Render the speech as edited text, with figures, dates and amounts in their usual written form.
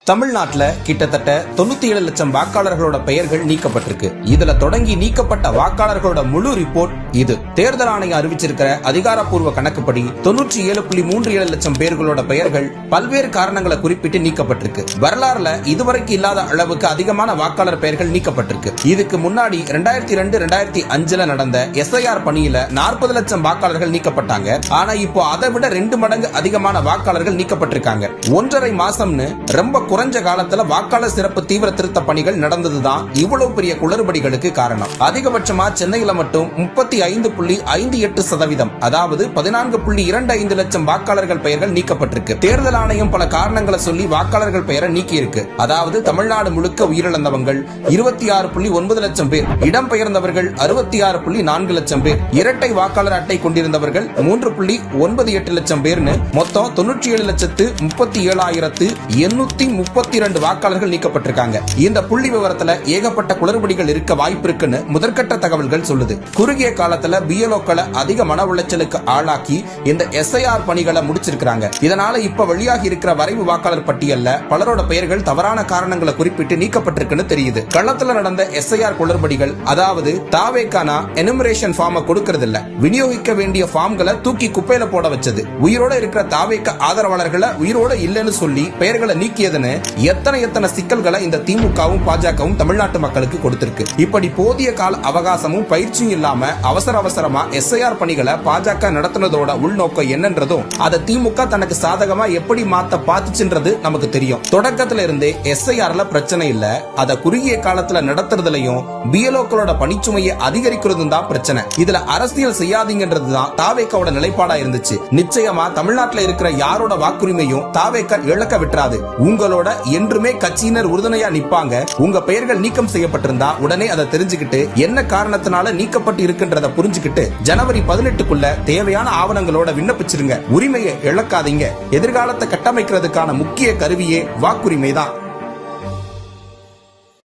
தமிழ்நாட்டுல கிட்டத்தட்ட 97 லட்சம் வாக்காளர்களோட பெயர்கள் நீக்கப்பட்டிருக்கு. இதுல தொடங்கி நீக்கப்பட்ட வாக்காளர்களோட முழு ரிப்போர்ட் இது. தேர்தல் ஆணையம் அறிவிச்சிருக்கிற அதிகாரப்பூர்வ கணக்குப்படி 97.37 லட்சம் பேர்களோட பெயர்கள் பல்வேறு காரணங்களை குறிப்பிட்டு நீக்கப்பட்டிருக்கு. வரலாறுல இதுவரைக்கும் இல்லாத அளவுக்கு அதிகமான வாக்காளர் பெயர்கள் நீக்கப்பட்டிருக்கு. இதுக்கு முன்னாடி 2002-2005 நடந்த SIR பணியில 40 லட்சம் வாக்காளர்கள் நீக்கப்பட்டாங்க. ஆனா இப்போ அதை விட 2 மடங்கு அதிகமான வாக்காளர்கள் நீக்கப்பட்டிருக்காங்க. 1.5 மாசம்னு ரொம்ப குறைஞ்ச காலத்துல வாக்காளர் சிறப்பு தீவிர திருத்த பணிகள் நடந்ததுதான் இவ்வளவு பெரிய குளறுபடிகளுக்கு காரணம். அதிகபட்சமா சென்னையில மட்டும் 35.58%, அதாவது 14.25 லட்சம் வாக்காளர்கள் பெயர்கள் நீக்கப்பட்டிருக்கு. தேர்தல் ஆணையம் பல காரணங்களை சொல்லி வாக்காளர்கள் பெயரை நீக்கி இருக்கு. அதாவது தமிழ்நாடு முழுக்க உயிரிழந்தவங்கள் 26.9 லட்சம் பேர், இடம்பெயர்ந்தவர்கள் 66.4 லட்சம் பேர், இரட்டை வாக்காளர் அட்டை கொண்டிருந்தவர்கள் 3.98 லட்சம் பேர்னு மொத்தம் 97,37,832 வாக்காளர்கள் நீக்கப்பட்டிருக்காங்க. இந்த புள்ளி விவரத்துல ஏகப்பட்ட குளறுபடிகள் இருக்க வாய்ப்பு இருக்குன்னு முதற்கட்ட தகவல்கள் சொல்லுது. குறுகிய காலத்துல BLOக்களை அதிக மன உளைச்சலுக்கு ஆளாக்கி இந்த SIR பணிகளை முடிச்சிருக்காங்க. இதனால இப்ப வெளியாகி இருக்கிற வரைவு வாக்காளர் பட்டியல்ல பலரோட பெயர்கள் தவறான காரணங்களை குறிப்பிட்டு நீக்கப்பட்டிருக்குன்னு தெரியுது. களத்துல நடந்த SIR குளறுபடிகள், அதாவது தாவேக்கானா எனுமரேஷன் ஃபார்மை கொடுக்கறது இல்ல, விநியோகிக்க வேண்டிய ஃபார்ம்களை தூக்கி குப்பையில போட வச்சது, உயிரோட இருக்கிற தாவேக்க ஆதரவாளர்களை உயிரோட இல்லைன்னு சொல்லி பெயர்களை நீக்கியதுன்னு எத்தனை சிக்கல்களை இந்த திமுகவும் பாஜகவும் தமிழ்நாட்டு மக்களுக்கு கொடுத்திருக்கு. இப்படி போதிய கால அவகாசமும் பயிற்சியும் இல்லாம அவசரமா SIR பணிகளை பாஜக நடத்தினதோட உள்நோக்கம் என்னன்றதும் அதை திமுக தனக்கு சாதகமா எப்படி மாத்த பாத்துச்சுன்றது நமக்கு தெரியும். தொடக்கத்துல இருந்தே SIRல பிரச்சனை இல்ல, அதை குறுகிய காலத்துல நடத்துறதுலயும் BLOக்களோட பணிச்சுமையை அதிகரிக்கிறதும் தான் பிரச்சனை. இதுல அரசியல் செய்யாதீங்கன்றதுதான் தாவேக்காவோட நிலைப்பாடா இருந்துச்சு. நிச்சயமா தமிழ்நாட்டுல இருக்கிற யாரோட வாக்குரிமையும் தாவேக்கா இழக்க விட்டுறாது. உங்களோட என்றுமே கட்சியினர் உறுதுணையா நிப்பாங்க. உங்க பெயர்கள் நீக்கம் செய்யப்பட்டிருந்தா உடனே அதை தெரிஞ்சுக்கிட்டு என்ன காரணத்தினால நீக்கப்பட்டு இருக்குன்றத புரிஞ்சுக்கிட்டு ஜனவரி 18க்குள்ள தேவையான ஆவணங்களோட விண்ணப்பிச்சிருங்க. உரிமையை இழக்காதீங்க. எதிர்காலத்தை கட்டமைக்கிறதுக்கான முக்கிய கருவியே வாக்குரிமை தான்.